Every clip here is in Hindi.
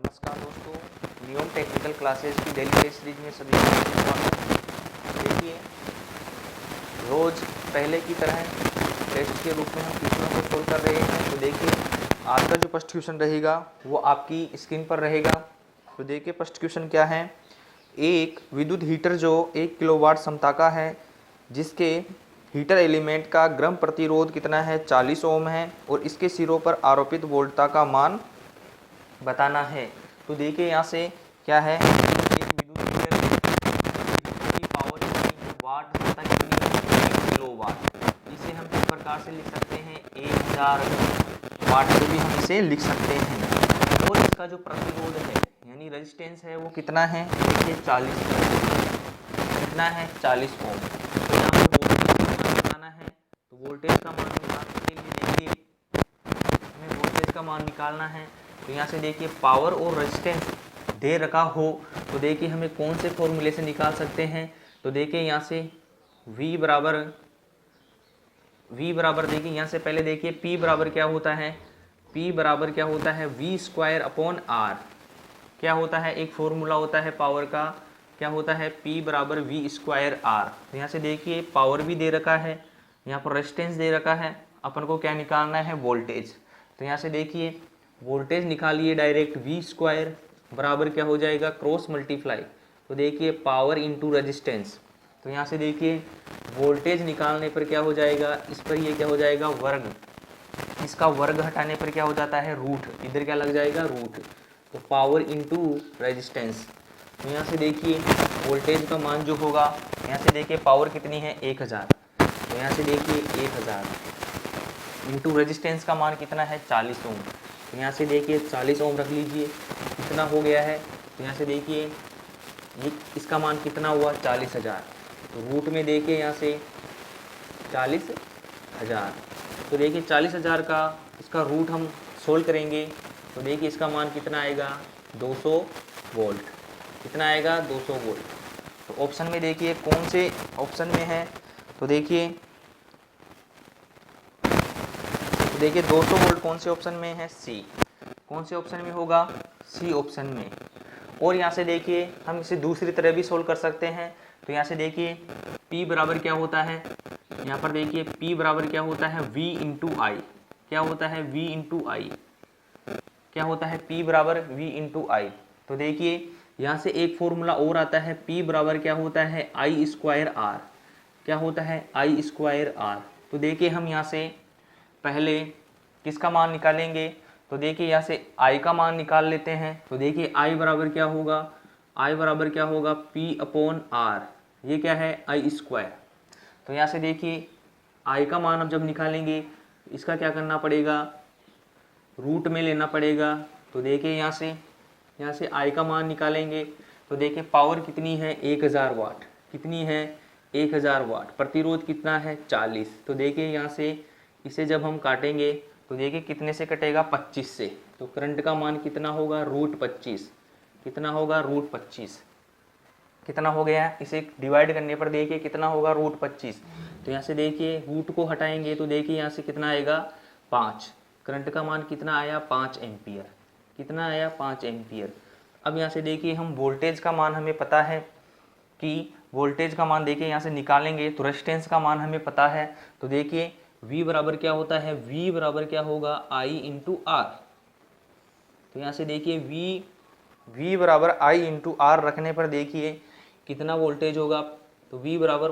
नमस्कार दोस्तों, नियम टेक्निकल क्लासेस की डेली टेस्ट सीरीज में सभी का स्वागत है। देखिए, रोज पहले की तरह टेस्ट के रूप में हम क्वेश्चनों को सोल्व कर रहे हैं। तो देखिए, आज का जो फर्स्ट क्वेश्चन रहेगा वो आपकी स्क्रीन पर रहेगा। तो देखिए, फर्स्ट क्वेश्चन क्या है। एक विद्युत हीटर जो 1 किलोवाट क्षमता का है, जिसके हीटर एलिमेंट का ग्रम प्रतिरोध कितना है, 40 ओम है, और इसके सिरों पर आरोपित वोल्टता का मान बताना है। तो देखिए, यहाँ से क्या है, एक विद्युत हीटर की पावर कितनी है, वाट क्षमता कितनी है, 1 किलोवाट। इसे हम किस प्रकार से लिख सकते हैं, 1000 वाट से भी हम इसे लिख सकते हैं। और इसका जो प्रतिरोध है यानी रेजिस्टेंस है वो कितना है, देखिए 40 कितना है, 40 ओम। तो यहाँ पे वोल्टेज का मान निकालना है। तो वोल्टेज का मान निकालने के लिए देखिए हमें वोल्टेज का मान निकालना है। तो यहाँ से देखिए पावर और रेजिस्टेंस दे रखा हो तो देखिए हमें कौन से फॉर्मूले से निकाल सकते हैं। तो देखिए यहाँ से V बराबर देखिए यहाँ से पहले देखिए P बराबर क्या होता है, P बराबर क्या होता है, V² अपॉन R। क्या होता है, एक फॉर्मूला होता है पावर का, क्या होता है, P बराबर V² R। तो यहाँ से देखिए पावर भी दे रखा है, यहाँ पर रेजिस्टेंस दे रखा है, अपन को क्या निकालना है, वोल्टेज। तो यहाँ से देखिए वोल्टेज निकालिए डायरेक्ट, V² बराबर क्या हो जाएगा, क्रॉस मल्टीप्लाई। तो देखिए पावर इंटू रेजिस्टेंस। तो यहाँ से देखिए वोल्टेज निकालने पर क्या हो जाएगा, इस पर ये क्या हो जाएगा, वर्ग। इसका वर्ग हटाने पर क्या हो जाता है, रूट। इधर क्या लग जाएगा, रूट। तो पावर इंटू रेजिस्टेंस। तो यहाँ से देखिए वोल्टेज का मान जो होगा, यहाँ से देखिए पावर कितनी है, 1000। तो यहाँ से देखिए 1000 इंटू रेजिस्टेंस का मान कितना है, 40 ओम। तो यहाँ से देखिए 40 ओम रख लीजिए, कितना हो गया है। तो यहाँ से देखिए ये इसका मान कितना हुआ, 40,000। तो रूट में देखिए यहाँ से 40,000। तो देखिए 40,000 का इसका रूट हम सोल्व करेंगे। तो देखिए इसका मान कितना आएगा, 200 वोल्ट। कितना आएगा, 200 वोल्ट। तो ऑप्शन में देखिए कौन से ऑप्शन में है। तो देखिए 200 वोल्ट कौन से ऑप्शन में है, सी। कौन से ऑप्शन में होगा, सी ऑप्शन में। और यहाँ से देखिए हम इसे दूसरी तरह भी सोल्व कर सकते हैं। तो यहाँ से देखिए P बराबर क्या होता है, यहाँ पर देखिए P बराबर क्या होता है, V इंटू आई। क्या होता है, V इंटू आई। क्या होता है, P बराबर V इंटू आई। तो देखिए यहाँ से एक फॉर्मूला और आता है, P बराबर क्या होता है, I² R। क्या होता है, I² R। तो देखिए हम यहाँ से पहले किसका मान निकालेंगे। तो देखिए यहाँ से I का मान निकाल लेते हैं। तो देखिए I बराबर क्या होगा, I बराबर क्या होगा, P अपॉन R। ये क्या है, I²। तो यहाँ से देखिए I का मान अब जब निकालेंगे इसका क्या करना पड़ेगा, रूट में लेना पड़ेगा। तो देखिए यहाँ से I का मान निकालेंगे। तो देखिए पावर कितनी है, 1000 वाट। कितनी है, 1000 वाट। प्रतिरोध कितना है, 40। तो देखिए यहाँ से इसे जब हम काटेंगे तो देखिए कितने से कटेगा, 25 से। तो करंट का मान कितना होगा, √25। कितना होगा, √25। कितना हो गया, इसे डिवाइड करने पर देखिए कितना होगा, √25। तो यहाँ से देखिए रूट को हटाएंगे तो देखिए यहाँ से कितना आएगा, 5। करंट का मान कितना आया, 5 एम्पियर। कितना आया, 5 एम्पियर। अब यहाँ से देखिए हम वोल्टेज का मान हमें पता है कि वोल्टेज का मान देखिए यहाँ से निकालेंगे तो रेजिस्टेंस का मान हमें पता है। तो देखिए V बराबर क्या होता है, V बराबर क्या होगा, I इंटू R। तो यहाँ से देखिए V बराबर I इंटू R रखने पर देखिए कितना वोल्टेज होगा। तो V बराबर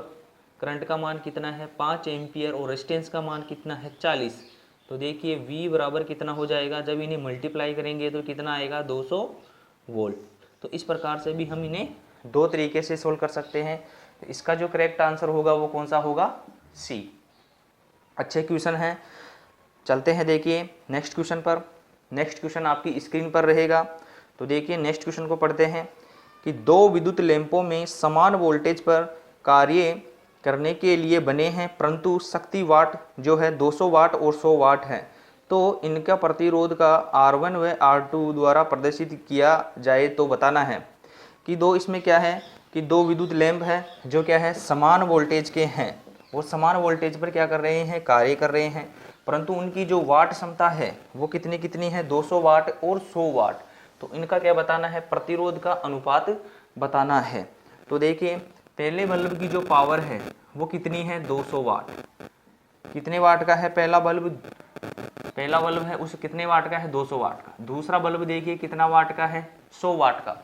करंट का मान कितना है, 5 एम्पियर, और रेजिस्टेंस का मान कितना है, 40। तो देखिए V बराबर कितना हो जाएगा, जब इन्हें मल्टीप्लाई करेंगे तो कितना आएगा, 200 वोल्ट। तो इस प्रकार से भी हम इन्हें दो तरीके से सोल्व कर सकते हैं। तो इसका जो करेक्ट आंसर होगा वो कौन सा होगा, सी। अच्छे क्वेश्चन हैं, चलते हैं देखिए नेक्स्ट क्वेश्चन पर। नेक्स्ट क्वेश्चन आपकी स्क्रीन पर रहेगा। तो देखिए नेक्स्ट क्वेश्चन को पढ़ते हैं कि दो विद्युत लैंपों में समान वोल्टेज पर कार्य करने के लिए बने हैं, परंतु शक्ति वाट जो है 200 वाट और 100 वाट है। तो इनका प्रतिरोध का R1 व R2 द्वारा प्रदर्शित किया जाए तो बताना है। कि दो इसमें क्या है कि दो विद्युत लैंप है जो क्या है, समान वोल्टेज के हैं, वो समान वोल्टेज पर क्या कर रहे हैं, कार्य कर रहे हैं, परंतु उनकी जो वाट क्षमता है वो कितनी कितनी है, 200 वाट और 100 वाट। तो इनका क्या बताना है, प्रतिरोध का अनुपात बताना है। तो देखिए पहले बल्ब की जो पावर है वो कितनी है, 200 वाट। कितने वाट का है पहला बल्ब है उस कितने वाट का है, 200 वाट का। दूसरा बल्ब देखिए कितना वाट का है, 100 वाट का।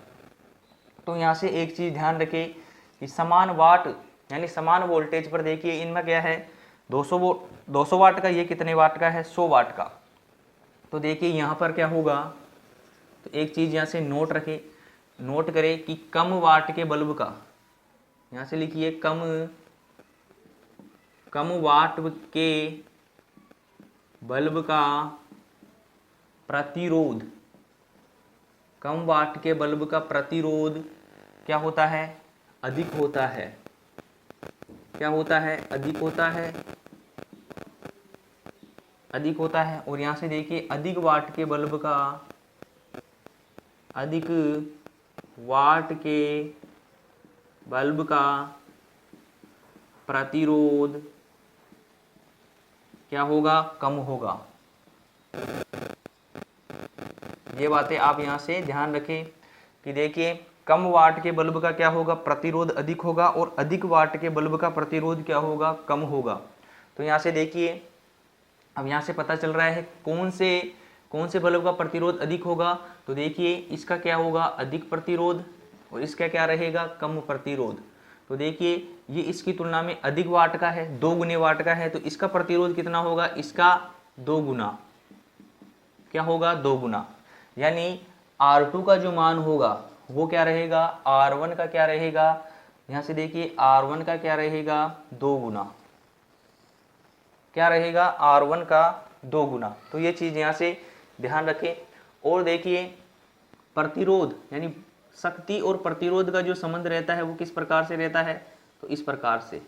तो यहाँ से एक चीज ध्यान रखें कि समान वाट यानी समान वोल्टेज पर देखिए इनमें क्या है, 200 वाट का, ये कितने वाट का है, 100 वाट का। तो देखिए यहाँ पर क्या होगा, तो एक चीज यहाँ से नोट करें कि कम वाट के बल्ब का, यहाँ से लिखिए कम वाट के बल्ब का प्रतिरोध, कम वाट के बल्ब का प्रतिरोध क्या होता है, अधिक होता है। क्या होता है, अधिक होता है, अधिक होता है। और यहां से देखिए अधिक वाट के बल्ब का, अधिक वाट के बल्ब का प्रतिरोध क्या होगा, कम होगा। ये बातें आप यहां से ध्यान रखें कि देखिए कम वाट के बल्ब का क्या होगा, प्रतिरोध अधिक होगा, और अधिक वाट के बल्ब का प्रतिरोध क्या होगा, कम होगा। तो यहाँ से देखिए अब यहाँ से पता चल रहा है कौन से बल्ब का प्रतिरोध अधिक होगा। तो देखिए इसका क्या होगा, अधिक प्रतिरोध, और इसका क्या रहेगा, कम प्रतिरोध। तो देखिए ये इसकी तुलना में अधिक वाट का है, 2 गुने वाट का है, तो इसका प्रतिरोध कितना होगा, इसका 2 गुना। क्या होगा, 2 गुना। यानी R2 का जो मान होगा वो क्या रहेगा, R1 का क्या रहेगा, यहां से देखिए R1 का क्या रहेगा, 2 गुना। क्या रहेगा, R1 का 2 गुना। तो ये चीज यहां से ध्यान रखें। और देखिए प्रतिरोध यानी शक्ति और प्रतिरोध का जो संबंध रहता है वो किस प्रकार से रहता है, तो इस प्रकार से।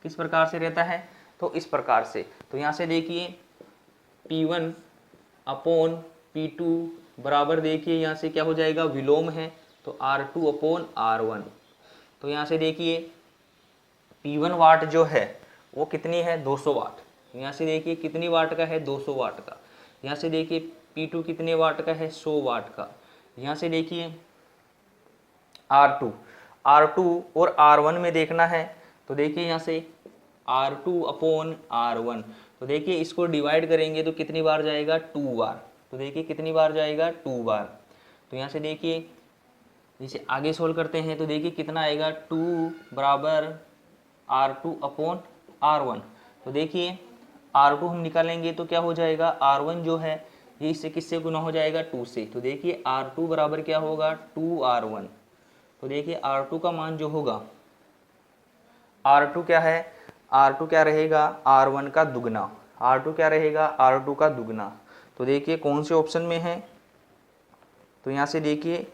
किस प्रकार से रहता है, तो इस प्रकार से। तो यहाँ से देखिए P1 अपॉन P2 बराबर, देखिए यहाँ से क्या हो जाएगा, विलोम है, तो R2 अपॉन R1। तो यहाँ से देखिए P1 वाट जो है वो कितनी है, 200 वाट। यहाँ से देखिए कितनी वाट का है, 200 वाट का। यहाँ से देखिए P2 कितने वाट का है, 100 वाट का। यहाँ से देखिए R2 और R1 में देखना है, तो देखिए यहाँ से R2 अपॉन R1। तो देखिए इसको डिवाइड करेंगे तो कितनी बार जाएगा, 2 बार। तो देखिए कितनी बार जाएगा, 2 बार। तो यहाँ से देखिए जैसे आगे सोल्व करते हैं तो देखिए कितना आएगा, 2 बराबर R2 अपॉन R1। तो देखिए R2 हम निकालेंगे तो क्या हो जाएगा, R1 जो है ये इससे किससे गुना हो जाएगा, 2 से। तो देखिए R2 बराबर क्या होगा, 2R1। तो देखिए R2 का मान जो होगा, R2 क्या है, R2 क्या रहेगा, R1 का दुगना। R2 क्या रहेगा, R2 का दुगना। तो देखिए कौन से ऑप्शन में है, तो यहाँ से देखिए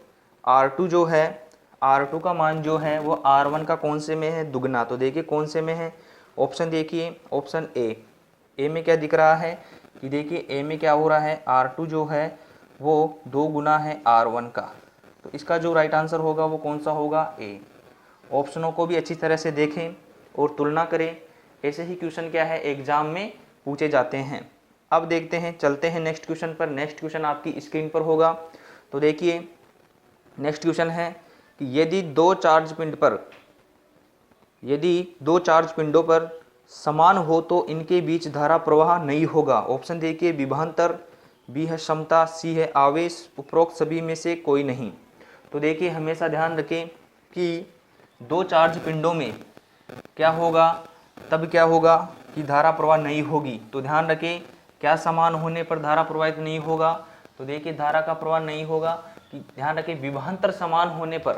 R2 जो है, R2 का मान जो है वो R1 का कौन से में है, दुगना। तो देखिए कौन से में है, ऑप्शन देखिए, ऑप्शन ए में क्या दिख रहा है कि देखिए ए में क्या हो रहा है, R2 जो है वो 2 गुना है R1 का। तो इसका जो राइट आंसर होगा वो कौन सा होगा, ए। ऑप्शनों को भी अच्छी तरह से देखें और तुलना करें। ऐसे ही क्वेश्चन क्या है एग्जाम में पूछे जाते हैं। अब देखते हैं, चलते हैं नेक्स्ट क्वेश्चन पर। नेक्स्ट क्वेश्चन आपकी स्क्रीन पर होगा। तो देखिए नेक्स्ट क्वेश्चन है कि यदि दो चार्ज पिंडों पर समान हो तो इनके बीच धारा प्रवाह नहीं होगा। ऑप्शन देखिए, विभवांतर, बी है क्षमता, सी है आवेश, उपरोक्त सभी में से कोई नहीं। तो देखिए हमेशा ध्यान रखें कि दो चार्ज पिंडों में क्या होगा, तब क्या होगा कि धारा प्रवाह नहीं होगी। तो ध्यान रखें क्या समान होने पर धारा प्रवाहित नहीं होगा। तो देखिए धारा का प्रवाह नहीं होगा कि ध्यान रखें विभवांतर समान होने पर,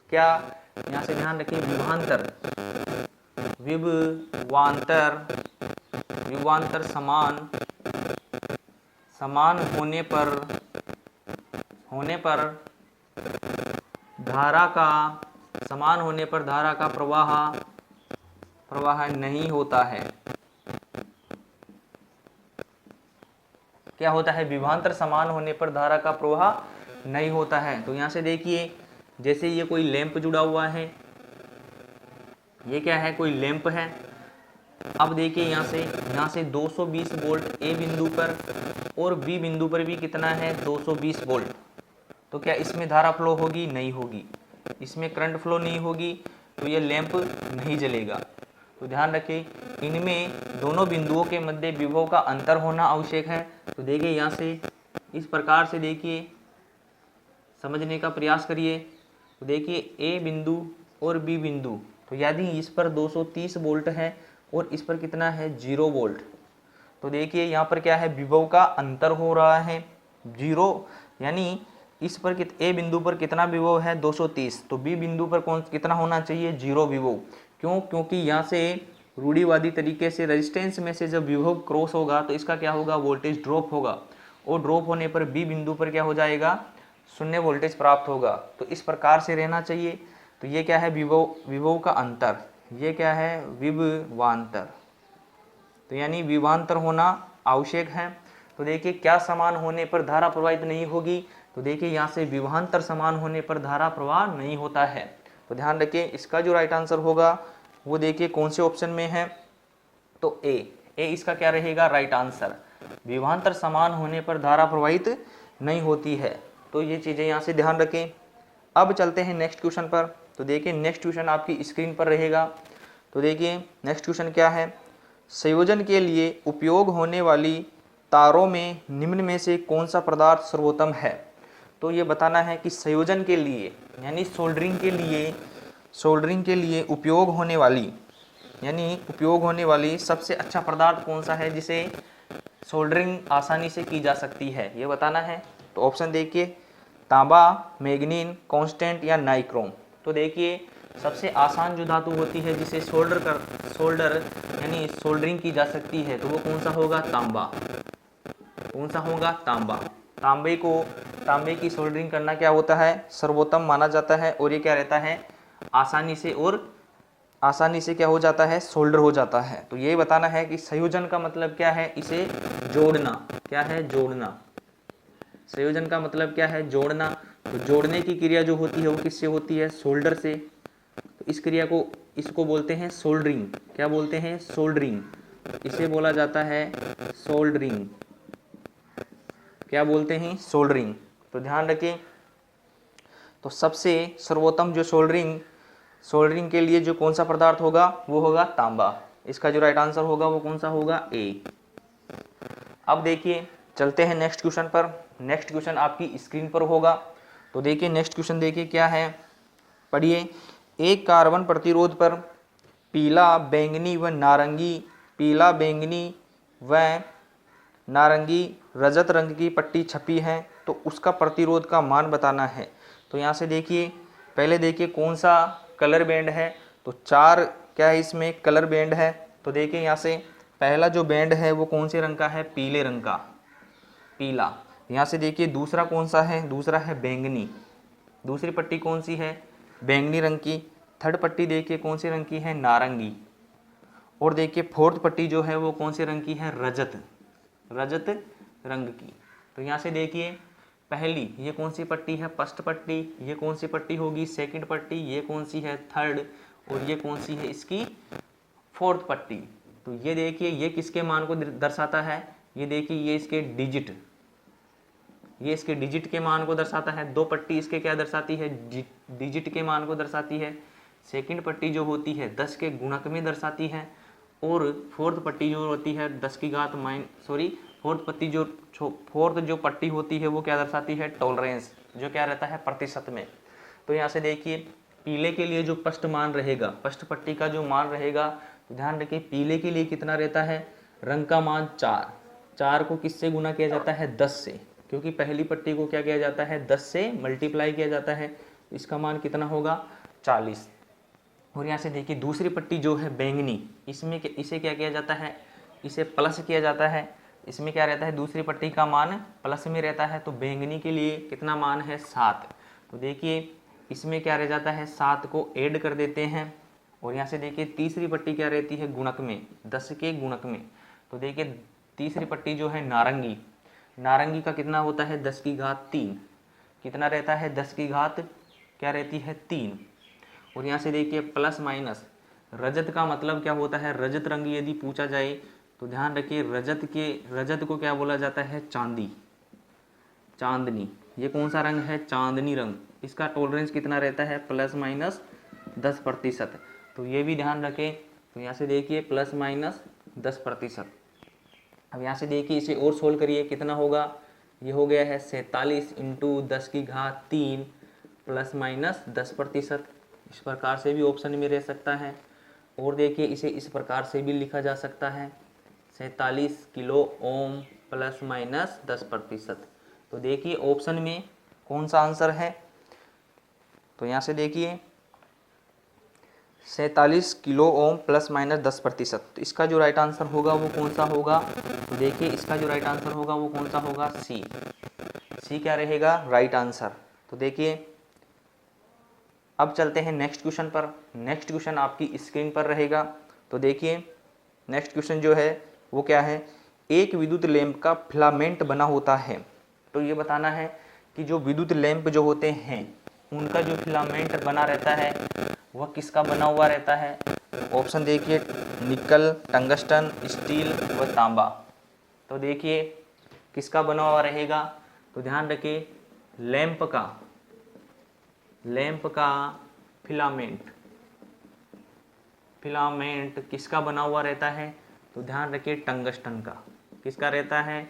क्या यहाँ से ध्यान रखें विभवांतर समान होने पर धारा का प्रवाह नहीं होता है। क्या होता है, विभवांतर समान होने पर धारा का प्रवाह नहीं होता है। तो यहाँ से देखिए जैसे ये कोई लैंप जुड़ा हुआ है, ये क्या है, कोई लैंप है। अब देखिए यहाँ से 220 वोल्ट ए बिंदु पर और बी बिंदु पर भी कितना है, 220 वोल्ट। तो क्या इसमें धारा फ्लो होगी? नहीं होगी। इसमें करंट फ्लो नहीं होगी तो ये लैंप नहीं जलेगा। तो ध्यान रखें इनमें दोनों बिंदुओं के मध्य विभव का अंतर होना आवश्यक है। तो देखिए यहाँ से इस प्रकार से देखिए समझने का प्रयास करिए। तो देखिए ए बिंदु और बी बिंदु, तो यदि इस पर 230 वोल्ट है और इस पर कितना है 0 वोल्ट, तो देखिए यहाँ पर क्या है विभव का अंतर हो रहा है 0, यानी इस पर ए बिंदु पर कितना विभव है 230, तो बी बिंदु पर कौन कितना होना चाहिए 0 विभव। क्यों? क्योंकि यहाँ से रूढ़िवादी तरीके से रेजिस्टेंस में से जब विभव क्रॉस होगा तो इसका क्या होगा वोल्टेज ड्रॉप होगा, और ड्रॉप होने पर बी बिंदु पर क्या हो जाएगा शून्य वोल्टेज प्राप्त होगा। तो इस प्रकार से रहना चाहिए। तो ये क्या है विभव का अंतर, ये क्या है विभवांतर, तो यानी विभवांतर होना आवश्यक है। तो देखिए क्या समान होने पर धारा प्रवाहित नहीं होगी, तो देखिए यहाँ से विभवांतर समान होने पर धारा प्रवाह नहीं होता है। तो ध्यान रखिए इसका जो राइट आंसर होगा वो देखिए कौन से ऑप्शन में है, तो ए इसका क्या रहेगा राइट आंसर। विभवांतर समान होने पर धारा प्रवाहित नहीं होती है। तो ये चीज़ें यहाँ से ध्यान रखें। अब चलते हैं नेक्स्ट क्वेश्चन पर। तो देखिए नेक्स्ट क्वेश्चन आपकी स्क्रीन पर रहेगा। तो देखिए नेक्स्ट क्वेश्चन क्या है, संयोजन के लिए उपयोग होने वाली तारों में निम्न में से कौन सा पदार्थ सर्वोत्तम है। तो ये बताना है कि संयोजन के लिए यानी सोल्डरिंग के लिए उपयोग होने वाली सबसे अच्छा पदार्थ कौन सा है जिसे सोल्डरिंग आसानी से की जा सकती है, ये बताना है। तो ऑप्शन देखिए तांबा, मैग्नीन, कांस्टेंट या नाइक्रोम। तो देखिए सबसे आसान जो धातु होती है जिसे सोल्डर यानी सोल्डरिंग की जा सकती है तो वो कौन सा होगा तांबा। कौन सा होगा तांबा। तांबे की सोल्डरिंग करना क्या होता है सर्वोत्तम माना जाता है, और ये क्या रहता है आसानी से क्या हो जाता है सोल्डर हो जाता है। तो ये बताना है कि संयोजन का मतलब क्या है, इसे जोड़ना। क्या है जोड़ना। संयोजन का मतलब क्या है जोड़ना। तो जोड़ने की क्रिया जो होती है वो किससे होती है सोल्डर से। तो इस क्रिया को इसको बोलते हैं सोल्डरिंग। क्या बोलते हैं सोल्डरिंग। इसे बोला जाता है सोल्डरिंग। क्या बोलते हैं सोल्डरिंग। तो ध्यान रखें तो सबसे सर्वोत्तम जो सोल्डरिंग के लिए जो कौन सा पदार्थ होगा वो होगा तांबा। इसका जो राइट आंसर होगा वो कौन सा होगा ए। अब देखिए चलते हैं नेक्स्ट क्वेश्चन पर। नेक्स्ट क्वेश्चन आपकी स्क्रीन पर होगा। तो देखिए नेक्स्ट क्वेश्चन देखिए क्या है, पढ़िए। एक कार्बन प्रतिरोध पर पीला बैंगनी व नारंगी रजत रंग की पट्टी छपी है तो उसका प्रतिरोध का मान बताना है। तो यहाँ से देखिए पहले देखिए कौन सा कलर बैंड है, तो 4 क्या है इसमें कलर बैंड है। तो देखिए यहाँ से पहला जो बैंड है वो कौन से रंग का है पीले रंग का, पीला। यहाँ से देखिए दूसरा कौन सा है, दूसरा है बैंगनी। दूसरी पट्टी कौन सी है बैंगनी रंग की। थर्ड पट्टी देखिए कौन सी रंग की है नारंगी। और देखिए फोर्थ पट्टी जो है वो कौन से रंग की है रजत रंग की। तो यहाँ से देखिए पहली ये कौन सी पट्टी है फर्स्ट पट्टी, ये कौन सी पट्टी होगी सेकंड पट्टी, ये कौन सी है थर्ड, और ये कौन सी है इसकी फोर्थ पट्टी। तो ये देखिए ये किसके मान को दर्शाता है, ये देखिए ये इसके डिजिट के मान को दर्शाता है। 2 पट्टी इसके क्या दर्शाती है डिजिट के मान को दर्शाती है। सेकंड पट्टी जो होती है 10 के गुणक में दर्शाती है, और फोर्थ पट्टी जो होती है 10 की घात फोर्थ जो पट्टी होती है वो क्या दर्शाती है टॉलरेंस, जो क्या रहता है प्रतिशत में। तो यहाँ से देखिए पीले के लिए जो फर्स्ट मान रहेगा, फर्स्ट पट्टी का जो मान रहेगा, तो ध्यान रखिए पीले के लिए कितना रहता है रंग का मान 4 को किससे गुना किया जाता है 10 से, क्योंकि पहली पट्टी को क्या किया जाता है 10 से मल्टीप्लाई किया जाता है। इसका मान कितना होगा 40। और यहाँ से देखिए दूसरी पट्टी जो है बैंगनी, इसे क्या किया जाता है इसे प्लस किया जाता है। इसमें क्या रहता है दूसरी पट्टी का मान प्लस में रहता है। तो बैंगनी के लिए कितना मान है 7। तो देखिए इसमें क्या रह जाता है 7 को ऐड कर देते हैं। और यहाँ से देखिए तीसरी पट्टी क्या रहती है गुणक में 10 के गुणक में। तो देखिए तीसरी पट्टी जो है नारंगी का कितना होता है 10 की घात 3, कितना रहता है 10 की घात क्या रहती है 3। और यहाँ से देखिए प्लस माइनस रजत का मतलब क्या होता है रजत रंग यदि पूछा जाए तो ध्यान रखिए रजत को क्या बोला जाता है चांदी। चांदनी, ये कौन सा रंग है? चांदनी रंग। इसका टॉलरेंस कितना रहता है? ±10%। तो ये भी ध्यान रखें। तो यहाँ से देखिए ±10%। अब यहाँ से देखिए इसे और सोल्व करिए, कितना होगा? ये हो गया है 47 × 10⁻³ ±10%। इस प्रकार से भी ऑप्शन में रह सकता है। और देखिए इसे इस प्रकार से भी लिखा जा सकता है 47 किलो ओम ±10%। तो देखिए ऑप्शन में कौन सा आंसर है? तो यहाँ से देखिए 47 किलो ओम ±10%। तो इसका जो राइट आंसर होगा वो कौन सा होगा? तो देखिए इसका जो राइट आंसर होगा वो कौन सा होगा? सी। सी क्या रहेगा? Right answer. तो देखिए अब चलते हैं नेक्स्ट क्वेश्चन पर। नेक्स्ट क्वेश्चन आपकी स्क्रीन पर रहेगा। तो देखिए नेक्स्ट क्वेश्चन जो है वो क्या है? एक विद्युत लैंप का फिलामेंट बना होता है। तो ये बताना है कि जो विद्युत लैंप जो होते हैं उनका जो फिलामेंट बना रहता है वह किसका बना हुआ रहता है? ऑप्शन देखिए निकल, टंगस्टन, स्टील व तांबा। तो देखिए किसका बना हुआ रहेगा? तो ध्यान रखिए लैंप का फिलामेंट किसका बना हुआ रहता है? तो ध्यान रखिए टंगस्टन का। किसका रहता है?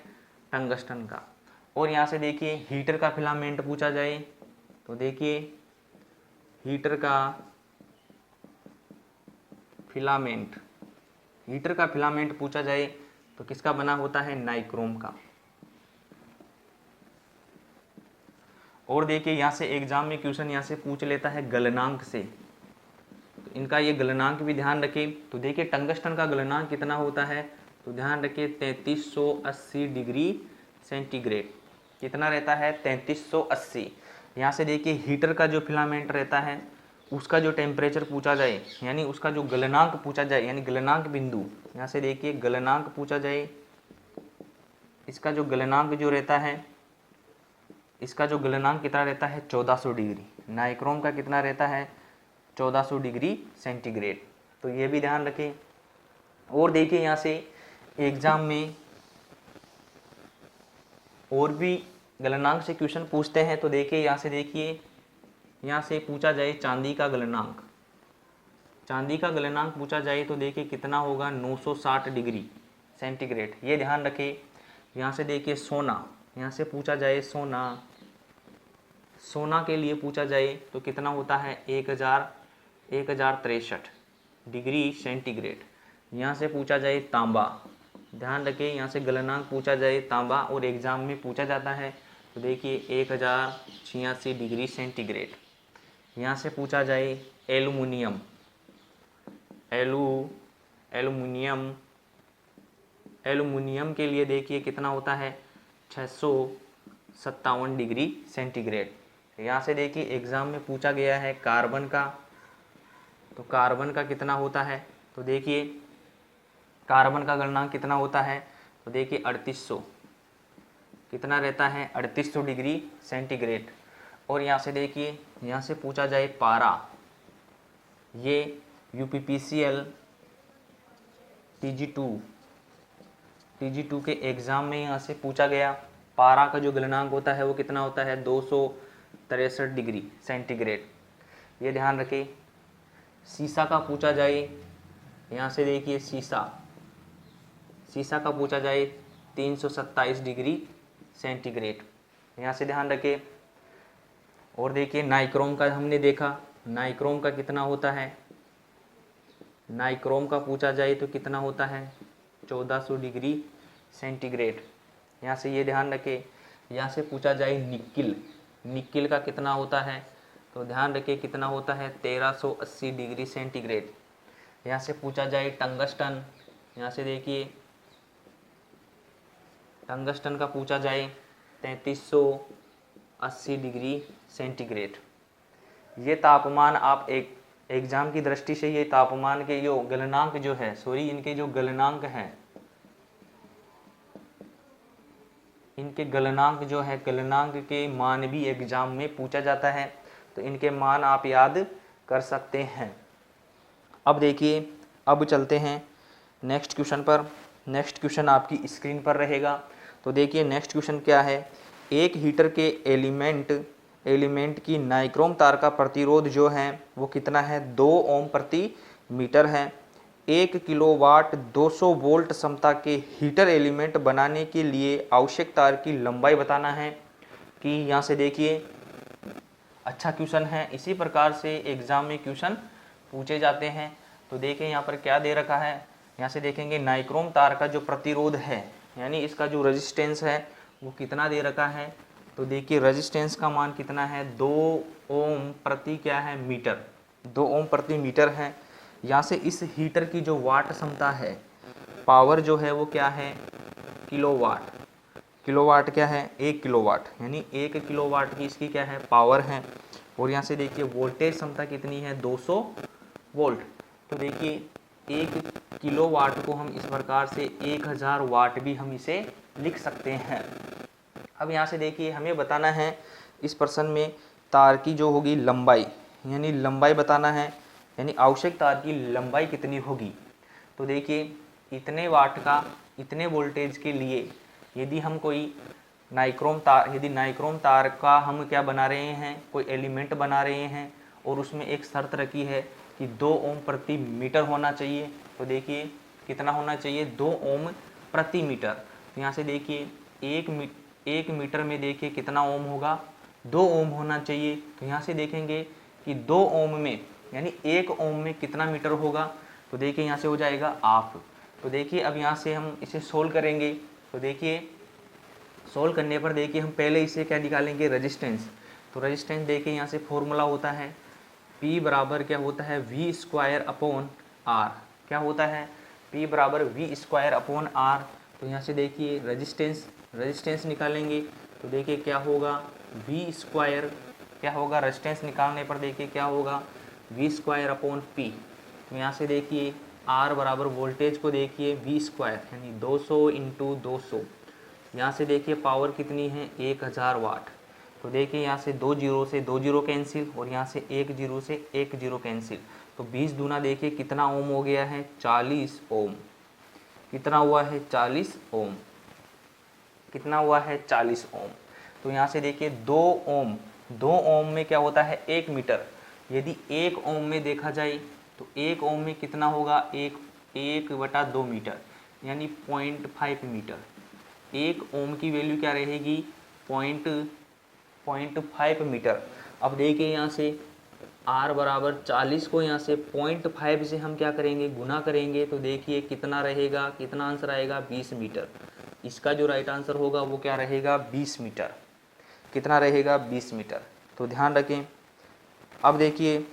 टंगस्टन का। और यहाँ से देखिए हीटर का फिलामेंट पूछा जाए तो देखिए हीटर का फिलामेंट पूछा जाए तो किसका बना होता है? नाइक्रोम का। और देखिए यहाँ से एग्जाम में क्वेश्चन यहाँ से पूछ लेता है गलनांक से। तो इनका ये गलनांक भी ध्यान रखें। तो देखिए टंगस्टन का गलनांक कितना होता है? तो ध्यान रखिए 3380 डिग्री सेंटीग्रेड। कितना रहता है? 3380। यहाँ से देखिए हीटर का जो फिलामेंट रहता है उसका जो टेम्परेचर पूछा जाए यानी उसका जो गलनांक पूछा जाए यानी गलनांक बिंदु, यहाँ से देखिए गलनांक पूछा जाए, इसका जो गलनांक जो रहता है इसका जो गलनांक कितना रहता है? 1400 डिग्री। नाइक्रोम का कितना रहता है? 1400 डिग्री सेंटीग्रेड। तो ये भी ध्यान रखें। और देखिए यहाँ से एग्जाम में और भी गलनांक से क्वेश्चन पूछते हैं। तो देखिए यहाँ से देखिए यहाँ से पूछा जाए चांदी का गलनांक पूछा जाए तो देखिए कितना होगा? 960 डिग्री सेंटीग्रेड। ये ध्यान रखें। यहाँ से देखिए सोना, यहाँ से पूछा जाए सोना के लिए पूछा जाए तो कितना होता है? 1063 डिग्री सेंटीग्रेड। यहाँ से पूछा जाए तांबा, ध्यान रखें यहाँ से गलनांक पूछा जाए तांबा और एग्जाम में पूछा जाता है तो देखिए 1086 डिग्री सेंटीग्रेड। यहाँ से पूछा जाए एल्युमिनियम के लिए देखिए कितना होता है? 657 डिग्री सेंटीग्रेड। यहाँ से देखिए एग्जाम में पूछा गया है कार्बन का। तो कार्बन का कितना होता है? तो देखिए कार्बन का गलनांक कितना होता है? तो देखिए 3800। कितना रहता है? 3800 डिग्री सेंटीग्रेड। और यहाँ से देखिए यहाँ से पूछा जाए पारा, ये UPPCL TG2 के एग्ज़ाम में यहाँ से पूछा गया। पारा का जो गलनांक होता है वो कितना होता है? 263 डिग्री सेंटीग्रेड। ये ध्यान रखें। सीसा का पूछा जाए, यहाँ से देखिए सीसा का पूछा जाए 327 डिग्री सेंटीग्रेड। यहाँ से ध्यान रखें। और देखिए नाइक्रोम का हमने देखा, नाइक्रोम का कितना होता है? नाइक्रोम का पूछा जाए तो कितना होता है? 1400 डिग्री सेंटीग्रेड। यहाँ से ये ध्यान रखें। यहाँ से पूछा जाए निकिल का कितना होता है? तो ध्यान रखें कितना होता है? 1380 डिग्री सेंटीग्रेड। यहाँ से पूछा जाए टंगस्टन, यहाँ से देखिए टंगस्टन का पूछा जाए 3380 डिग्री सेंटीग्रेड। ये तापमान आप एक एग्जाम की दृष्टि से ये तापमान के जो गलनांक जो है इनके जो गलनांक हैं, इनके गलनांक जो है गलनांक के मान भी एग्जाम में पूछा जाता है। तो इनके मान आप याद कर सकते हैं। अब देखिए अब चलते हैं नेक्स्ट क्वेश्चन पर। नेक्स्ट क्वेश्चन आपकी स्क्रीन पर रहेगा। तो देखिए नेक्स्ट क्वेश्चन क्या है? एक हीटर के एलिमेंट की नाइक्रोम तार का प्रतिरोध जो है वो कितना है, 2 ओम प्रति मीटर है। 1 किलोवाट 200 वोल्ट क्षमता के हीटर एलिमेंट बनाने के लिए आवश्यक तार की लंबाई बताना है। कि यहाँ से देखिए अच्छा क्वेश्चन है, इसी प्रकार से एग्जाम में क्वेश्चन पूछे जाते हैं। तो देखिए यहाँ पर क्या दे रखा है, यहाँ से देखेंगे नाइक्रोम तार का जो प्रतिरोध है यानी इसका जो रेजिस्टेंस है वो कितना दे रखा है। तो देखिए रेजिस्टेंस का मान कितना है, 2 ओम प्रति क्या है मीटर, 2 ओम प्रति मीटर है। यहाँ से इस हीटर की जो वाट क्षमता है, पावर जो है वो क्या है, किलोवाट। किलोवाट क्या है, 1 किलोवाट, यानी 1 किलोवाट की इसकी क्या है पावर है। और यहाँ से देखिए वोल्टेज क्षमता कितनी है, 200 वोल्ट। तो देखिए 1 किलोवाट को हम इस प्रकार से 1000 वाट भी हम इसे लिख सकते हैं। अब यहाँ से देखिए हमें बताना है इस प्रश्न में तार की जो होगी लंबाई, यानी लंबाई बताना है, यानी आवश्यक तार की लंबाई कितनी होगी। तो देखिए इतने वाट का इतने वोल्टेज के लिए यदि हम कोई नाइक्रोम तार का हम क्या बना रहे हैं, कोई एलिमेंट बना रहे हैं और उसमें एक शर्त रखी है कि 2 ओम प्रति मीटर होना चाहिए। तो देखिए कितना होना चाहिए, 2 ओम प्रति मीटर। तो यहाँ से देखिए 1 मीटर में देखिए कितना ओम होगा, 2 ओम होना चाहिए। तो यहाँ से देखेंगे कि 2 ओम में यानी 1 ओम में कितना मीटर होगा। तो देखिए यहाँ से हो जाएगा हाफ। तो देखिए अब यहाँ से हम इसे सोल्व करेंगे। तो देखिए सोल्व करने पर देखिए हम पहले इसे क्या निकालेंगे, रेजिस्टेंस। तो रेजिस्टेंस देखिए यहाँ से फॉर्मूला होता है P बराबर क्या होता है, V स्क्वायर अपॉन R। क्या होता है, P बराबर V स्क्वायर अपॉन R। तो यहाँ से देखिए रेजिस्टेंस निकालेंगे। तो देखिए क्या होगा, V स्क्वायर क्या होगा, रेजिस्टेंस निकालने पर देखिए क्या होगा, V स्क्वायर अपॉन P। तो यहाँ से देखिए R बराबर वोल्टेज को देखिए V स्क्वायर यानी 200 इंटू 200। यहाँ से देखिए पावर कितनी है, 1000 वाट। तो देखिए यहाँ से 2 जीरो से 2 जीरो कैंसिल और यहाँ से 1 जीरो से 1 जीरो कैंसिल। तो 20 दूना देखिए कितना ओम हो गया है, 40 ओम। कितना हुआ है, 40 ओम। कितना हुआ है, 40 ओम। तो यहाँ से देखिए 2 ओम में क्या होता है, 1 मीटर। यदि 1 ओम में देखा जाए तो 1 ओम में कितना होगा, 1/2 मीटर यानी 0.5 मीटर। 1 ओम की वैल्यू क्या रहेगी, 0.5 मीटर। अब देखिए यहाँ से R बराबर 40 को यहाँ से 0.5 से हम क्या करेंगे, गुना करेंगे। तो देखिए कितना रहेगा, कितना आंसर आएगा, 20 मीटर। इसका जो राइट आंसर होगा वो क्या रहेगा, 20 मीटर। कितना रहेगा, 20 मीटर। तो ध्यान रखें। अब देखिए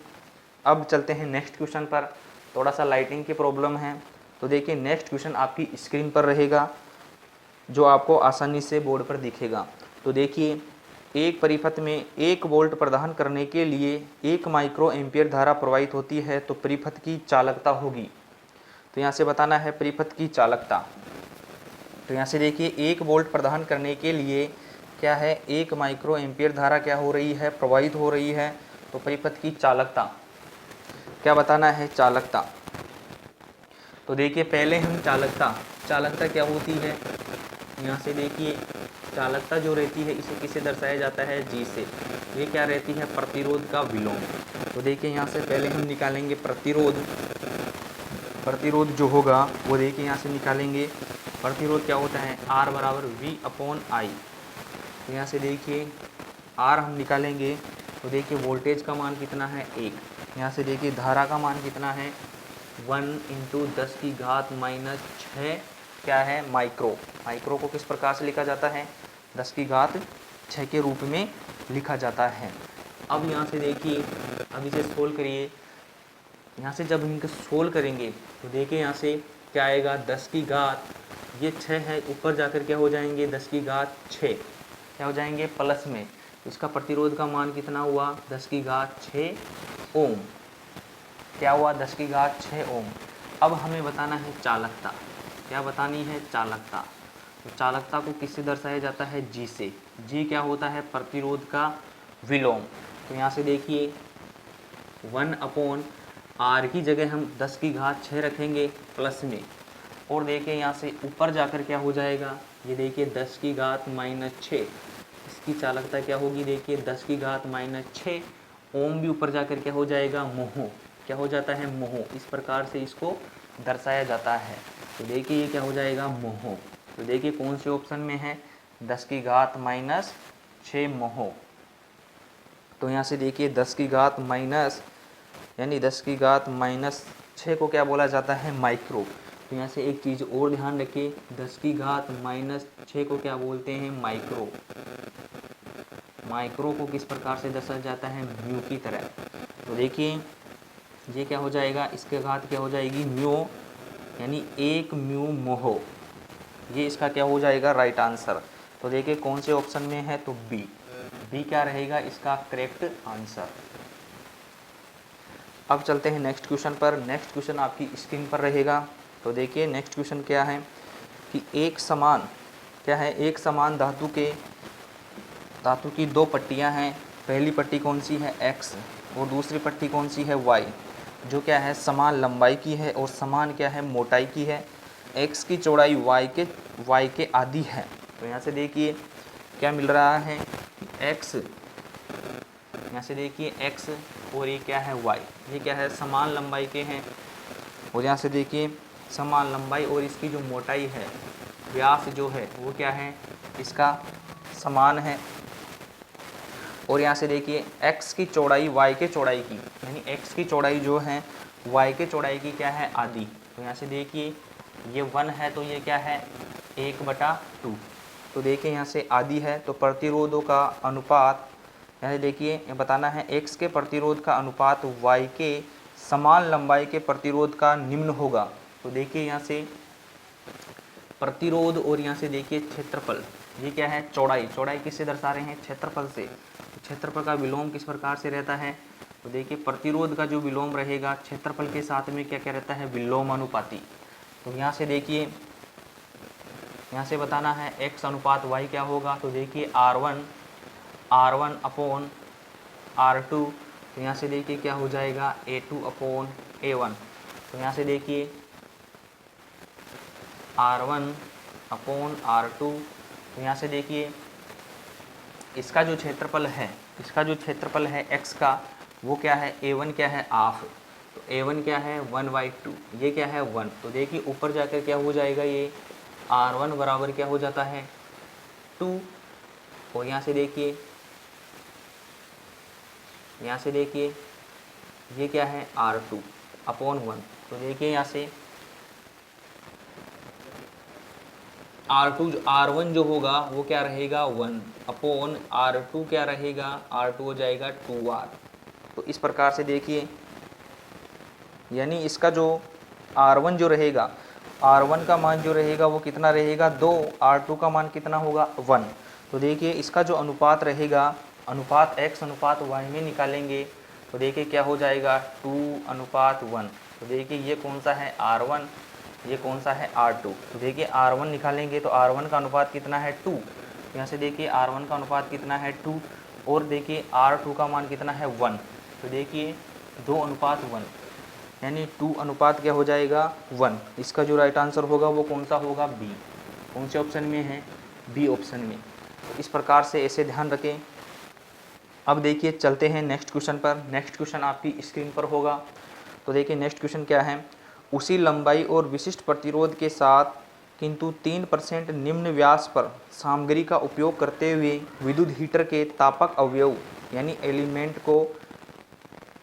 अब चलते हैं नेक्स्ट क्वेश्चन पर। थोड़ा सा लाइटिंग की प्रॉब्लम है। तो देखिए नेक्स्ट क्वेश्चन आपकी स्क्रीन पर रहेगा जो आपको आसानी से बोर्ड पर दिखेगा। तो देखिए एक परिपथ में 1 वोल्ट प्रदान करने के लिए 1 माइक्रो एम्पियर धारा प्रवाहित होती है तो परिपथ की चालकता होगी। तो यहाँ से बताना है परिपथ की चालकता। तो यहाँ से देखिए 1 वोल्ट प्रदान करने के लिए क्या है, 1 माइक्रो एम्पियर धारा क्या हो रही है, प्रवाहित हो रही है। तो परिपथ की चालकता क्या बताना है, चालकता। तो देखिए पहले हम चालकता क्या होती है, यहाँ से देखिए चालकता जो रहती है इसे किसे दर्शाया जाता है, G से। ये क्या रहती है, प्रतिरोध का विलोम। तो देखिए यहाँ से पहले हम निकालेंगे प्रतिरोध जो होगा वो देखिए यहाँ से निकालेंगे। प्रतिरोध क्या होता है, R बराबर V अपॉन I। तो यहाँ से देखिए R हम निकालेंगे। तो देखिए वोल्टेज का मान कितना है, 1। यहाँ से देखिए धारा का मान कितना है, 1 × 10⁻⁶ क्या है, माइक्रो को किस प्रकार से लिखा जाता है, 10⁶ के रूप में लिखा जाता है। अब यहाँ से देखिए अब इसे सोल्व करिए। यहाँ से जब इनको सोल्व करेंगे तो देखिए यहाँ से क्या आएगा, 10⁻, ये 6 है, ऊपर जाकर क्या हो जाएंगे, 10⁻6 क्या हो जाएंगे, प्लस में। इसका प्रतिरोध का मान कितना हुआ, 10⁻6 ओम। क्या हुआ, 10⁻6 ओम। अब हमें बताना है चालकता। क्या बतानी है, चालकता। तो चालकता को किससे दर्शाया जाता है, G से। G क्या होता है, प्रतिरोध का विलोम। तो यहाँ से देखिए 1/R की जगह हम 10⁻6 रखेंगे प्लस में। और देखिए यहाँ से ऊपर जाकर क्या हो जाएगा, ये देखिए 10⁻⁻6। इसकी चालकता क्या होगी, देखिए 10⁻⁻6 ओम भी ऊपर जाकर क्या हो जाएगा, मोह, क्या हो जाता है, मोह। इस प्रकार से इसको दर्शाया जाता है। तो देखिए ये क्या हो जाएगा, मोह। तो देखिए कौन से ऑप्शन में है, 10⁻6 मोह। तो यहाँ से देखिए 10⁻- यानी 10⁻⁻6 को क्या बोला जाता है, माइक्रो। तो यहाँ से एक चीज़ और ध्यान रखिए, 10⁻6 को क्या बोलते हैं, माइक्रो। माइक्रो को किस प्रकार से दर्शाया जाता है, म्यू की तरह। तो देखिए ये क्या हो जाएगा, इसके घात क्या हो जाएगी, म्यू, यानी 1 म्यू मोह। ये इसका क्या हो जाएगा, राइट आंसर। तो देखिए कौन से ऑप्शन में है, तो बी। बी क्या रहेगा इसका करेक्ट आंसर। अब चलते हैं नेक्स्ट क्वेश्चन पर। नेक्स्ट क्वेश्चन आपकी स्क्रीन पर रहेगा। तो देखिए नेक्स्ट क्वेश्चन क्या है कि एक समान क्या है, एक समान धातु की 2 पट्टियां हैं। पहली पट्टी कौन सी है, x, और दूसरी पट्टी कौन सी है, y, जो क्या है समान लंबाई की है और समान क्या है, मोटाई की है। x की चौड़ाई y के आधी है। तो यहाँ से देखिए क्या मिल रहा है, x, यहाँ से देखिए x और ये क्या है, y, ये क्या है समान लंबाई के हैं। और यहाँ से देखिए समान लंबाई और इसकी जो मोटाई है, व्यास जो है वो क्या है, इसका समान है। और यहाँ से देखिए x की चौड़ाई y के चौड़ाई की, यानी x की चौड़ाई जो है y के चौड़ाई की क्या है, आधी। तो यहाँ से देखिए ये 1 है तो ये क्या है, 1/2। तो देखिए यहाँ से आधी है तो प्रतिरोधों का अनुपात, यहाँ देखिए ये बताना है x के प्रतिरोध का अनुपात y के समान लंबाई के प्रतिरोध का निम्न होगा। तो देखिए यहाँ से प्रतिरोध और यहाँ से देखिए क्षेत्रफल, ये क्या है, चौड़ाई। चौड़ाई किससे दर्शा रहे हैं, क्षेत्रफल से। तो क्षेत्रफल का विलोम किस प्रकार से रहता है, तो देखिए प्रतिरोध का जो विलोम रहेगा क्षेत्रफल के साथ में क्या क्या रहता है, विलोम अनुपाती। तो यहाँ से देखिए यहाँ से बताना है x अनुपात y क्या होगा। तो देखिए R1/R2। तो यहाँ से देखिए क्या हो जाएगा, A2/A1। तो यहाँ से देखिए R1/R2। तो यहाँ से देखिए इसका जो क्षेत्रफल है x का, वो क्या है, A1 क्या है, हाफ। तो A1 क्या है, 1/2, ये क्या है 1। तो देखिए ऊपर जाकर क्या हो जाएगा, ये R1 बराबर क्या हो जाता है, 2। और यहाँ से देखिए ये क्या है, R2/1। तो देखिए यहाँ से R1 जो होगा वो क्या रहेगा, 1/R2 क्या रहेगा, R2 हो जाएगा 2R। तो इस प्रकार से देखिए, यानी इसका जो R1 जो रहेगा, R1 का मान जो रहेगा वो कितना रहेगा, 2। R2 का मान कितना होगा, 1। तो देखिए इसका जो अनुपात रहेगा, अनुपात x अनुपात y में निकालेंगे तो देखिए क्या हो जाएगा, 2:1। तो देखिए ये कौन सा है, R1, ये कौन सा है, R2। तो देखिए R1 निकालेंगे तो R1 का अनुपात कितना है, 2। यहाँ से देखिए R1 का अनुपात कितना है, 2। और देखिए R2 का मान कितना है, 1। तो देखिए 2:1, यानी 2 अनुपात क्या हो जाएगा, 1। इसका जो राइट आंसर होगा वो कौन सा होगा, बी। कौन से ऑप्शन में है, बी ऑप्शन में। तो इस प्रकार से ऐसे ध्यान रखें। अब देखिए चलते हैं नेक्स्ट क्वेश्चन पर। नेक्स्ट क्वेश्चन आपकी स्क्रीन पर होगा। तो देखिए नेक्स्ट क्वेश्चन क्या है, उसी लंबाई और विशिष्ट प्रतिरोध के साथ किंतु 3% निम्न व्यास पर सामग्री का उपयोग करते हुए विद्युत हीटर के तापक अवयव यानी एलिमेंट को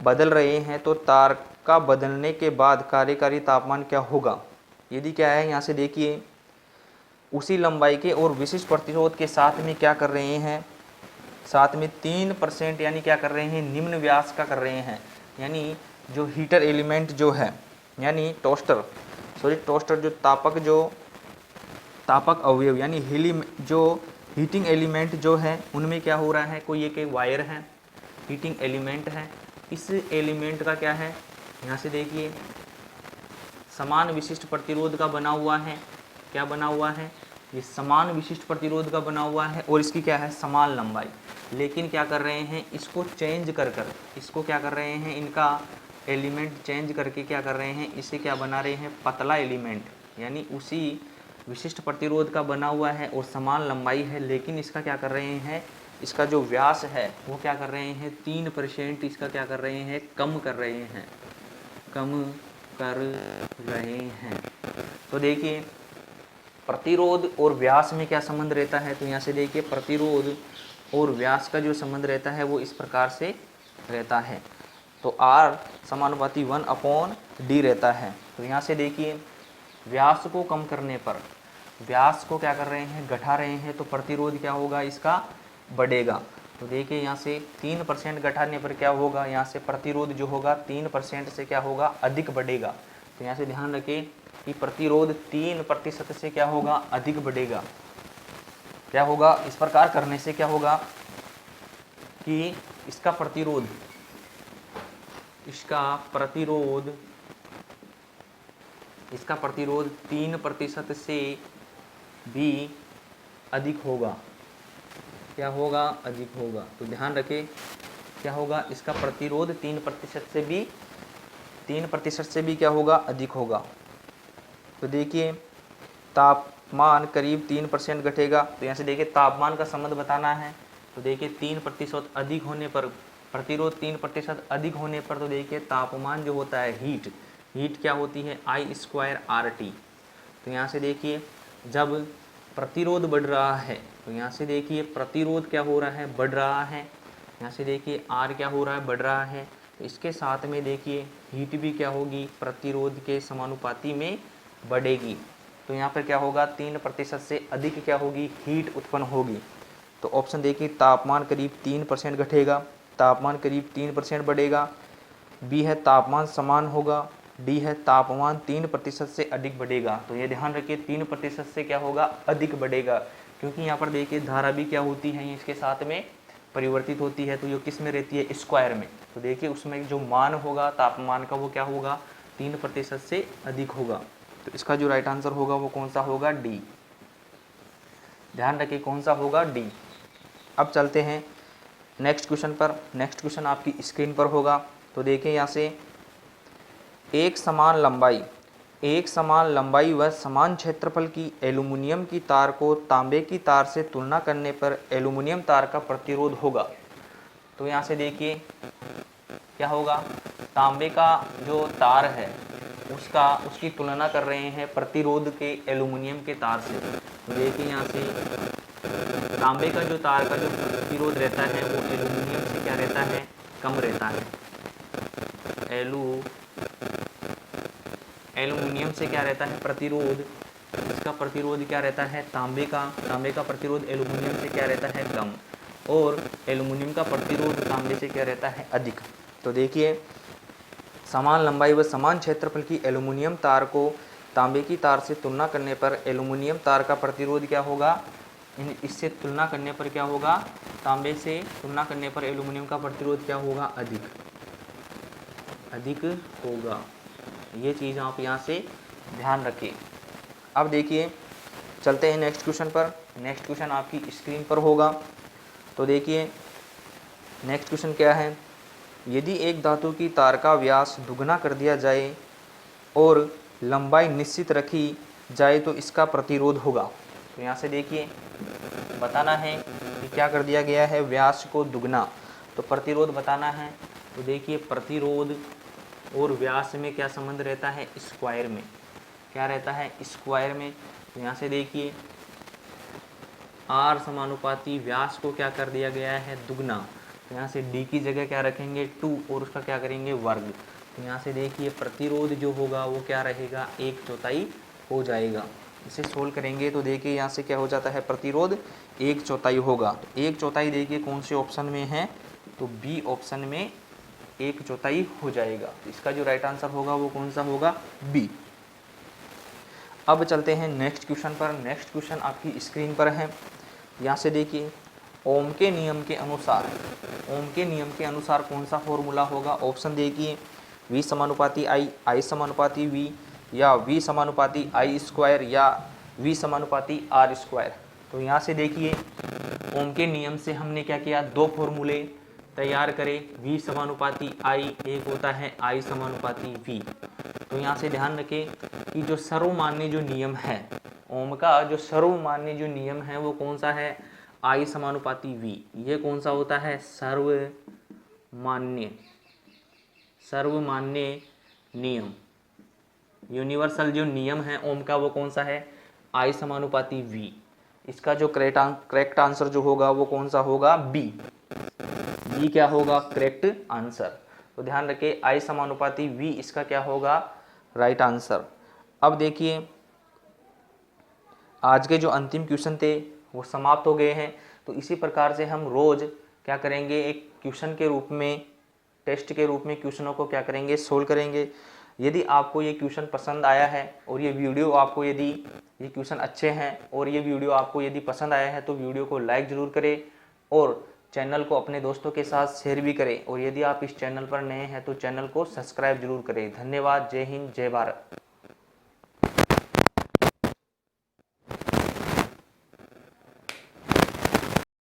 बदल रहे हैं तो तार का बदलने के बाद कार्यकारी तापमान क्या होगा। यदि क्या है, यहाँ से देखिए उसी लंबाई के और विशिष्ट प्रतिरोध के साथ में क्या कर रहे हैं, साथ में 3% यानी क्या कर रहे हैं, निम्न व्यास का कर रहे हैं। यानी जो हीटर एलिमेंट जो है, यानी टोस्टर जो तापक अवयव यानी जो हीटिंग एलिमेंट जो है उनमें क्या हो रहा है, कोई एक वायर है, हीटिंग एलिमेंट है। इस एलिमेंट का क्या है, यहाँ से देखिए समान विशिष्ट प्रतिरोध का बना हुआ है। क्या बना हुआ है, ये समान विशिष्ट प्रतिरोध का बना हुआ है और इसकी क्या है, समान लंबाई। लेकिन क्या कर रहे हैं, इसको चेंज कर इसको क्या कर रहे हैं, इनका एलिमेंट चेंज करके क्या कर रहे हैं, इसे क्या बना रहे हैं, पतला एलिमेंट। यानी उसी विशिष्ट प्रतिरोध का बना हुआ है और समान लंबाई है, लेकिन इसका क्या कर रहे हैं, इसका जो व्यास है वो क्या कर रहे हैं, 3% इसका क्या कर रहे हैं, कम कर रहे हैं, कम कर रहे हैं। तो देखिए प्रतिरोध और व्यास में क्या संबंध रहता है, तो यहाँ से देखिए प्रतिरोध और व्यास का जो संबंध रहता है वो इस प्रकार से रहता है। तो R समानुपाती 1/d रहता है। तो यहाँ से देखिए व्यास को कम करने पर, व्यास को क्या कर रहे हैं, घटा रहे हैं, तो प्रतिरोध क्या होगा, इसका बढ़ेगा। तो देखिए यहाँ से 3% घटाने पर क्या होगा, यहाँ से प्रतिरोध जो होगा 3% से क्या होगा, अधिक बढ़ेगा। तो यहाँ से ध्यान रखें कि प्रतिरोध 3% से क्या होगा, अधिक बढ़ेगा। क्या होगा, इस प्रकार करने से क्या होगा कि इसका प्रतिरोध 3% से भी अधिक होगा। क्या होगा, अधिक होगा। तो ध्यान रखें क्या होगा, इसका प्रतिरोध 3% से भी क्या होगा, अधिक होगा। तो देखिए तापमान करीब 3% घटेगा। तो यहाँ से देखिए तापमान का संबंध बताना है। तो देखिए 3% अधिक होने पर, प्रतिरोध 3% अधिक होने पर, तो देखिए तापमान जो होता है, हीट क्या होती है, I²RT। तो यहाँ से देखिए जब प्रतिरोध बढ़ रहा है, तो यहाँ से देखिए प्रतिरोध क्या हो रहा है, बढ़ रहा है। यहाँ से देखिए R क्या हो रहा है, बढ़ रहा है। तो इसके साथ में देखिए हीट भी क्या होगी, प्रतिरोध के समानुपाती में बढ़ेगी। तो यहाँ पर क्या होगा, 3% से अधिक क्या होगी, हीट उत्पन्न होगी। तो ऑप्शन देखिए तापमान करीब 3% घटेगा, तापमान करीब 3% बढ़ेगा। बी है तापमान समान होगा, डी है तापमान 3% से अधिक बढ़ेगा। तो ये ध्यान रखिए 3% से क्या होगा, अधिक बढ़ेगा, क्योंकि यहाँ पर देखिए धारा भी क्या होती है, इसके साथ में परिवर्तित होती है। तो ये किस में रहती है, स्क्वायर में। तो देखिए उसमें जो मान होगा तापमान का वो क्या होगा, 3% से अधिक होगा। तो इसका जो राइट आंसर होगा वो कौन सा होगा, डी। ध्यान रखिए कौन सा होगा, डी। अब चलते हैं नेक्स्ट क्वेश्चन पर। नेक्स्ट क्वेश्चन आपकी स्क्रीन पर होगा। तो देखिए यहाँ से एक समान लंबाई व समान क्षेत्रफल की एल्युमिनियम की तार को तांबे की तार से तुलना करने पर एल्युमिनियम तार का प्रतिरोध होगा। तो यहाँ से देखिए क्या होगा, तांबे का जो तार है उसकी तुलना कर रहे हैं प्रतिरोध के एल्युमिनियम के तार से। तो देखिए यहाँ से तांबे का जो तार का जो प्रतिरोध रहता है वो एल्युमिनियम से क्या रहता है, कम रहता है। एल्युमिनियम से क्या रहता है, प्रतिरोध, इसका प्रतिरोध क्या रहता है, तांबे का प्रतिरोध एल्युमिनियम से क्या रहता है, कम, और एल्युमिनियम का प्रतिरोध तांबे से क्या रहता है, अधिक। तो देखिए समान लंबाई व समान क्षेत्रफल की एल्युमिनियम तार को तांबे की तार से तुलना करने पर एल्युमिनियम तार का प्रतिरोध क्या होगा, इससे तुलना करने पर क्या होगा, तांबे से तुलना करने पर एल्युमिनियम का प्रतिरोध क्या होगा, अधिक होगा। ये चीज़ आप यहाँ से ध्यान रखें। अब देखिए चलते हैं नेक्स्ट क्वेश्चन पर। नेक्स्ट क्वेश्चन आपकी स्क्रीन पर होगा। तो देखिए नेक्स्ट क्वेश्चन क्या है, यदि एक धातु की तार का व्यास दुगना कर दिया जाए और लंबाई निश्चित रखी जाए तो इसका प्रतिरोध होगा। तो यहाँ से देखिए बताना है कि क्या कर दिया गया है, व्यास को दुगना, तो प्रतिरोध बताना है। तो देखिए प्रतिरोध और व्यास में क्या संबंध रहता है, स्क्वायर में। क्या रहता है, स्क्वायर में। तो यहाँ से देखिए R समानुपाती व्यास को क्या कर दिया गया है, दुगना। तो यहाँ से D की जगह क्या रखेंगे, 2, और उसका क्या करेंगे, वर्ग। तो यहाँ से देखिए प्रतिरोध जो होगा वो क्या रहेगा, 1/4 हो जाएगा। इसे सोल्व करेंगे तो देखिए यहाँ से क्या हो जाता है, प्रतिरोध 1/4 होगा। तो 1/4 देखिए कौन से ऑप्शन में है, तो बी ऑप्शन में 1/4 हो जाएगा। तो इसका जो राइट आंसर होगा वो कौन सा होगा, बी। अब चलते हैं नेक्स्ट क्वेश्चन पर। नेक्स्ट क्वेश्चन आपकी स्क्रीन पर है। यहाँ से देखिए ओम के नियम के अनुसार कौन सा फॉर्मूला होगा। ऑप्शन देखिए V समानुपाती I, I समानुपाती V, या V समानुपाती I² या V समानुपाती R²। तो यहाँ से देखिए ओम के नियम से हमने क्या किया, 2 फॉर्मूले तैयार करे। V समानुपाती I, एक होता है I समानुपाती V। तो यहाँ से ध्यान रखें कि जो सर्वमान्य जो नियम है, ओम का जो सर्वमान्य जो नियम है वो कौन सा है, I समानुपाती V, ये कौन सा होता है? सर्वमान्य नियम, यूनिवर्सल जो नियम है ओम का वो कौन सा है? I समानुपाती V। इसका जो करेक्ट आंसर जो होगा वो कौन सा होगा? बी। बी क्या होगा? Correct answer. तो ध्यान रखिए I समानुपाती V इसका क्या होगा? Right answer. अब देखिए आज के जो अंतिम क्वेश्चन थे वो समाप्त हो गए हैं। तो इसी प्रकार से हम रोज क्या करेंगे, एक क्वेश्चन के रूप में, टेस्ट के रूप में क्वेश्चनों को क्या करेंगे? सोल्व करेंगे। यदि आपको ये क्वेश्चन पसंद आया है और ये वीडियो आपको, यदि ये क्वेश्चन अच्छे हैं और ये वीडियो आपको यदि पसंद आया है तो वीडियो को लाइक ज़रूर करें और चैनल को अपने दोस्तों के साथ शेयर भी करें। और यदि आप इस चैनल पर नए हैं तो चैनल को सब्सक्राइब जरूर करें। धन्यवाद। जय हिंद, जय भारत।